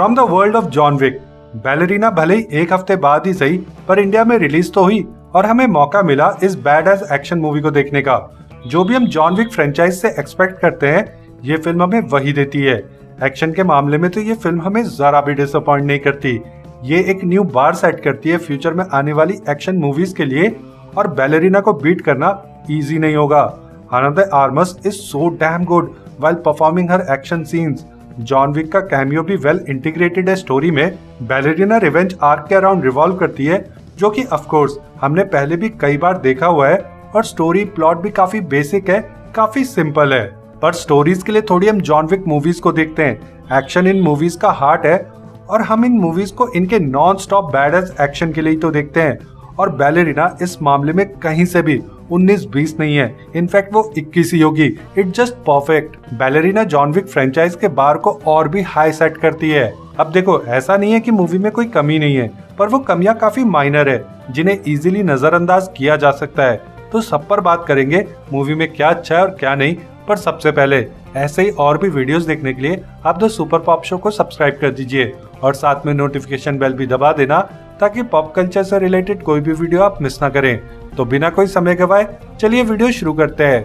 From the world of John Wick, ballerina भले ही एक हफ्ते बाद ही सही पर इंडिया में रिलीज तो हुई और हमें मौका मिला इस बैड एज एक्शन मूवी को देखने का। जो भी हम जॉन विक फ्रेंचाइज से एक्सपेक्ट करते हैं ये फिल्म हमें वही देती है। एक्शन के मामले में तो ये फिल्म हमें जरा भी डिसअपॉइंट नहीं करती। ये एक न्यू बार सेट करती है फ्यूचर में आने वाली एक्शन मूवीज के लिए और बैलेरिना को बीट करना इजी नहीं होगा। Ana de Armas is so damn good while performing her action scenes. John Wick का कैमियो भी वेल इंटीग्रेटेड है स्टोरी में। बैलेरिना रिवेंज आर्क के अराउंड रिवॉल्व करती है जो कि ऑफ कोर्स हमने पहले भी कई बार देखा हुआ है और स्टोरी प्लॉट भी काफी बेसिक है, काफी सिंपल है। पर स्टोरीज के लिए थोड़ी हम जॉन विक मूवीज को देखते हैं। एक्शन इन मूवीज का हार्ट है और हम इन मूवीज को इनके नॉन स्टॉप बैडएस एक्शन के लिए ही तो देखते हैं। और बैलेरिना इस मामले में कहीं से भी 19-20 नहीं है, इनफैक्ट वो 21 ही होगी। It's just perfect. Ballerina John Wick franchise के बार को और भी हाई सेट करती है। अब देखो ऐसा नहीं है कि मूवी में कोई कमी नहीं है, पर वो कमियां काफी माइनर है जिन्हें इजीली नजरअंदाज किया जा सकता है। तो सब पर बात करेंगे मूवी में क्या अच्छा है और क्या नहीं। पर सबसे पहले ऐसे ही और भी वीडियोस देखने के लिए आप द सुपर पॉप शो को सब्सक्राइब कर दीजिए और साथ में नोटिफिकेशन बेल भी दबा देना ताकि पॉप कल्चर से रिलेटेड कोई भी वीडियो आप मिस ना करें। तो बिना कोई समय गवाए चलिए वीडियो शुरू करते हैं।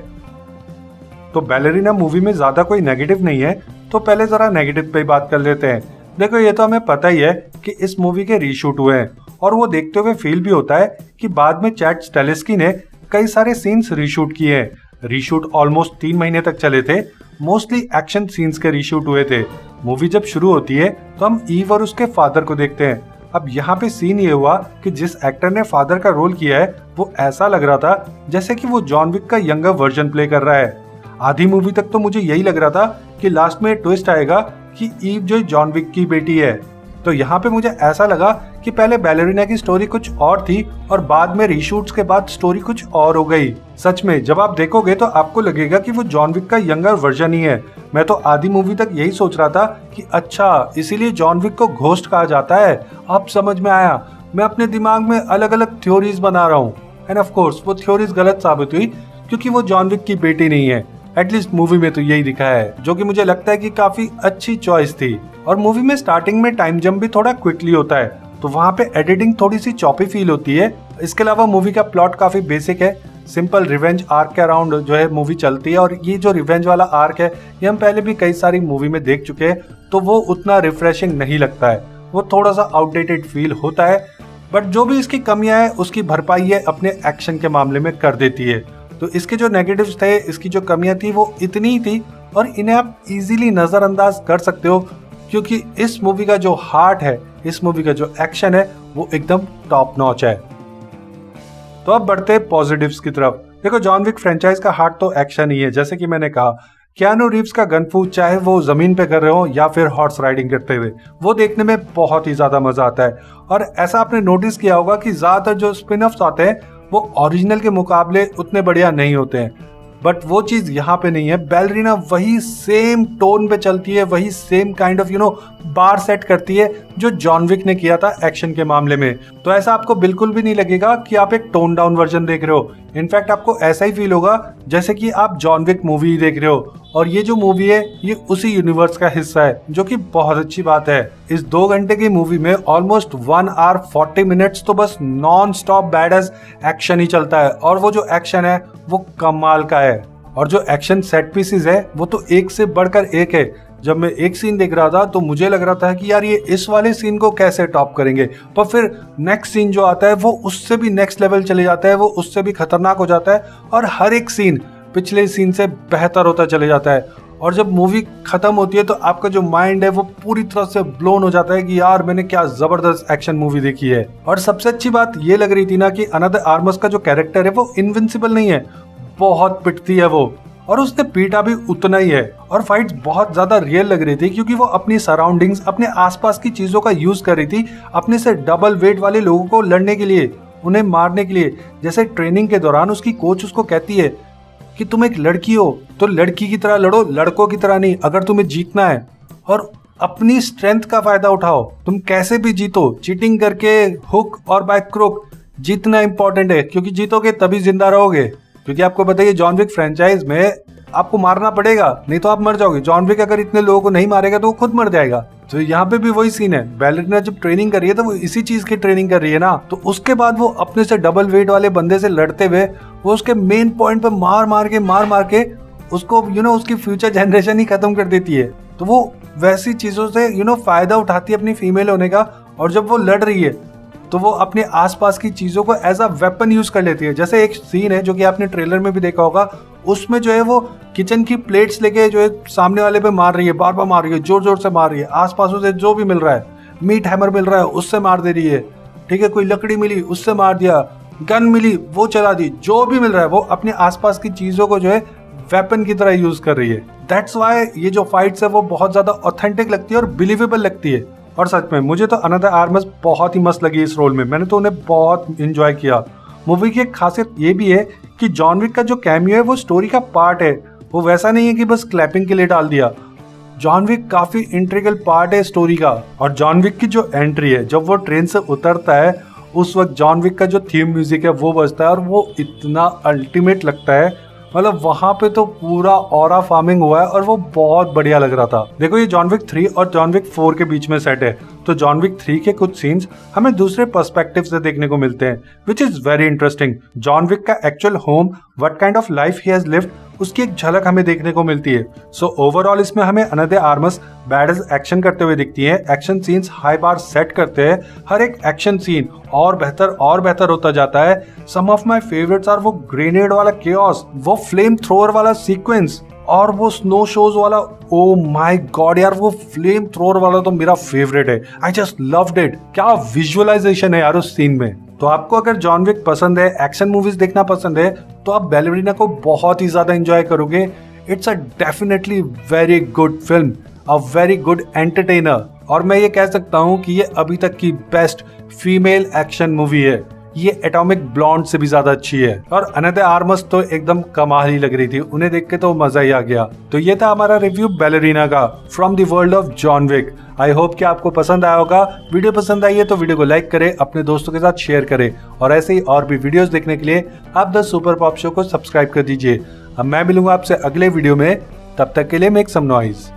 तो बैलेरिना मूवी में ज्यादा कोई नेगेटिव नहीं है, तो पहले जरा नेगेटिव पे बात कर लेते हैं। देखो ये तो हमें पता ही है कि इस मूवी के रीशूट हुए हैं और वो देखते हुए फील भी होता है कि बाद में चैड स्टेलेस्की ने कई सारे सीन्स रीशूट किए हैं। रीशूट ऑलमोस्ट 3 महीने तक चले थे। मोस्टली एक्शन सीन्स के रीशूट हुए थे। मूवी जब शुरू होती है तो हम ईव और उसके फादर को देखते हैं। अब यहाँ पे सीन ये हुआ कि जिस एक्टर ने फादर का रोल किया है वो ऐसा लग रहा था जैसे कि वो जॉन विक का यंगर वर्जन प्ले कर रहा है। आधी मूवी तक तो मुझे यही लग रहा था कि लास्ट में ट्विस्ट आएगा कि ईव जो जॉन विक की बेटी है। तो यहाँ पे मुझे ऐसा लगा कि पहले बैलेरिना की स्टोरी कुछ और थी और बाद में रीशूट्स के बाद स्टोरी कुछ और हो गई। सच में जब आप देखोगे तो आपको लगेगा कि वो जॉन विक का यंगर वर्जन ही है। मैं तो आधी मूवी तक यही सोच रहा था कि अच्छा इसीलिए जॉन विक को घोस्ट कहा जाता है। अब समझ में आया। मैं अपने दिमाग में अलग अलग थ्योरीज बना रहा हूँ एंड ऑफ कोर्स वो थ्योरीज गलत साबित हुई क्योंकि वो जॉन विक की बेटी नहीं है। एटलीस्ट मूवी में तो यही दिखा है, जो कि मुझे लगता है कि काफी अच्छी चॉइस थी। और मूवी में स्टार्टिंग में टाइम जंप भी थोड़ा क्विकली होता है तो वहाँ पे एडिटिंग थोड़ी सी चॉपी फील होती है। इसके अलावा मूवी का प्लॉट काफी बेसिक है। सिंपल रिवेंज आर्क के अराउंड जो है मूवी चलती है और ये जो रिवेंज वाला आर्क है ये हम पहले भी कई सारी मूवी में देख चुके हैं तो वो उतना रिफ्रेशिंग नहीं लगता है। वो थोड़ा सा आउटडेटेड फील होता है। बट जो भी इसकी कमियां है उसकी भरपाई है अपने एक्शन के मामले में कर देती है। तो इसके जो नेगेटिव्स थे, इसकी जो कमियां थी वो इतनी ही थी और इन्हें आप इजीली नजरअंदाज कर सकते हो क्योंकि इस मूवी का जो हार्ट है, इस मूवी का जो एक्शन है वो एकदम टॉप नॉच है। तो अब बढ़ते हैं पॉजिटिव्स की तरफ। देखो जॉन विक फ्रेंचाइज का हार्ट तो एक्शन ही है। जैसे कि मैंने कहा कियानू रीव्स का गनफू चाहे वो जमीन पे कर रहे हो या फिर हॉर्स राइडिंग करते हुए, वो देखने में बहुत ही ज्यादा मजा आता है। और ऐसा आपने नोटिस किया होगा कि ज्यादातर जो स्पिन ऑफ्स आते हैं वो ओरिजिनल के मुकाबले उतने बढ़िया नहीं होते हैं। बट वो चीज यहाँ पे नहीं है। बैलेरिना वही सेम टोन पे चलती है, वही same kind of bar set करती है जो जॉन विक ने किया था एक्शन के मामले में। तो ऐसा आपको बिल्कुल भी नहीं लगेगा कि आप एक टोन डाउन वर्जन देख रहे हो। इनफैक्ट आपको ऐसा ही फील होगा जैसे कि आप जॉन विक मूवी ही देख रहे हो। और ये जो मूवी है ये उसी यूनिवर्स का हिस्सा है, जो कि बहुत अच्छी बात है। इस 2 घंटे की मूवी में ऑलमोस्ट 1 hour 40 minutes तो बस नॉन स्टॉप बैडएस एक्शन ही चलता है और वो जो एक्शन है वो कमाल का है। और जो एक्शन सेट पीसेस है वो तो एक से बढ़कर एक है। जब मैं एक सीन देख रहा था तो मुझे लग रहा था कि यार ये इस वाले सीन को कैसे टॉप करेंगे, पर फिर नेक्स्ट सीन जो आता है वो उससे भी नेक्स्ट लेवल चले जाता है, वो उससे भी खतरनाक हो जाता है और हर एक सीन पिछले सीन से बेहतर होता चले जाता है। और जब मूवी खत्म होती है तो आपका जो माइंड है वो पूरी तरह से ब्लोन हो जाता है कि यार मैंने क्या जबरदस्त एक्शन मूवी देखी है। और सबसे अच्छी बात ये लग रही थी ना कि अना द आर्मस का जो कैरेक्टर है वो इनविंसिबल नहीं है, बहुत पिटती है वो और उसने पीटा भी उतना ही है। और फाइट्स बहुत ज्यादा रियल लग रही थी क्योंकि वो अपनी सराउंडिंग्स, अपने आसपास की चीजों का यूज कर रही थी अपने से डबल वेट वाले लोगों को लड़ने के लिए, उन्हें मारने के लिए। जैसे ट्रेनिंग के दौरान उसकी कोच उसको कहती है कि तुम एक लड़की हो तो लड़की की तरह लड़ो, लड़कों की तरह नहीं। अगर तुम्हें जीतना है और अपनी स्ट्रेंथ का फायदा उठाओ, तुम कैसे भी जीतो, चीटिंग करके, हुक और बाय क्रुक, जीतना इंपॉर्टेंट है क्योंकि जीतोगे तभी जिंदा रहोगे। क्योंकि आपको बताइए जॉन विक फ्रेंचाइज में आपको मारना पड़ेगा, नहीं तो आप मर जाओगे। जॉन विक अगर इतने लोगों को नहीं मारेगा तो वो खुद मर जाएगा। तो यहाँ पे भी वही सीन है, बैलरीना जब ट्रेनिंग कर रही है तो वो इसी चीज की ट्रेनिंग कर रही है ना। तो उसके बाद वो अपने से डबल वेट वाले बंदे से लड़ते हुए वो उसके मेन पॉइंट पे मार मार के उसको उसकी फ्यूचर जनरेशन ही खत्म कर देती है। तो वो वैसी चीजों से फायदा उठाती है अपनी फीमेल होने का, और जब वो लड़ रही है तो वो अपने आसपास की चीजों को एज अ वेपन यूज कर लेती है। जैसे एक सीन है जो कि आपने ट्रेलर में भी देखा होगा, उसमें जो है वो किचन की प्लेट्स लेके जो है सामने वाले पे मार रही है, बार बार मार रही है, जोर जोर से मार रही है, आसपास उसे जो भी मिल रहा है, मीट हैमर मिल रहा है उससे मार दे रही है, ठीक है, कोई लकड़ी मिली उससे मार दिया, गन मिली वो चला दी, जो भी मिल रहा है वो अपने आसपास की चीजों को जो है वेपन की तरह यूज कर रही है। दैट्स वाई ये जो फाइट्स है वो बहुत ज्यादा ऑथेंटिक लगती है और बिलीवेबल लगती है। और सच में मुझे तो अना द आर्मस बहुत ही मस्त लगी इस रोल में, मैंने तो उन्हें बहुत इंजॉय किया। मूवी की एक खासियत ये भी है कि जॉन विक का जो कैमियो है वो स्टोरी का पार्ट है, वो वैसा नहीं है कि बस क्लैपिंग के लिए डाल दिया। जॉन विक काफी इंट्रीगल पार्ट है स्टोरी का। और जॉन विक की जो एंट्री है, जब वो ट्रेन से उतरता है उस वक्त जॉन विक का जो थीम म्यूजिक है वो बजता है और वो इतना अल्टीमेट लगता है। मतलब वहां पे तो पूरा ऑरा फार्मिंग हुआ है और वो बहुत बढ़िया लग रहा था। देखो ये जॉन विक 3 और जॉन विक 4 के बीच में सेट है, तो जॉन विक 3 के कुछ सीन्स हमें दूसरे पर्सपेक्टिव से देखने को मिलते हैं, which is very interesting. John Wick का actual home, what kind of life he has lived, उसकी एक झलक हमें देखने को मिलती है। सो ओवरऑल इसमें हमें अना द आर्मस बैडस एक्शन करते हुए दिखती है, action scenes high bar set करते हैं, हर एक एक्शन सीन और बेहतर होता जाता है। सम ऑफ माय फेवरेट्स आर वो ग्रेनेड वाला केओस, वो फ्लेम थ्रोअर वाला सीक्वेंस और वो स्नो शोज वाला। ओ माय गॉड यार, वो फ्लेम थ्रोअर वाला तो मेरा फेवरेट है। I just loved it. क्या विजुअलाइजेशन है यार उस सीन में। तो आपको अगर जॉन विक पसंद है, एक्शन मूवीज देखना पसंद है, तो आप बैलरीना को बहुत ही ज्यादा एंजॉय करोगे। It's a definitely very good film, a very good entertainer, और मैं ये कह सकता हूँ कि ये अभी तक की बेस्ट फीमेल एक्शन मूवी है। ये एटॉमिक ब्लॉन्ड से भी ज्यादा अच्छी है। और अना द आर्मस तो एकदम कमाल ही लग रही थी, उन्हें देख के तो मजा ही आ गया। तो ये था हमारा रिव्यू बैलरीना का from the world of John Wick. I hope कि आपको पसंद आया होगा। वीडियो पसंद आई है तो वीडियो को लाइक करें, अपने दोस्तों के साथ शेयर करें, और ऐसे ही और भी वीडियोस देखने के लिए आप द सुपर पॉप शो को सब्सक्राइब कर दीजिए। अब मैं मिलूंगा आपसे अगले वीडियो में, तब तक के लिए मेक सम नॉइज।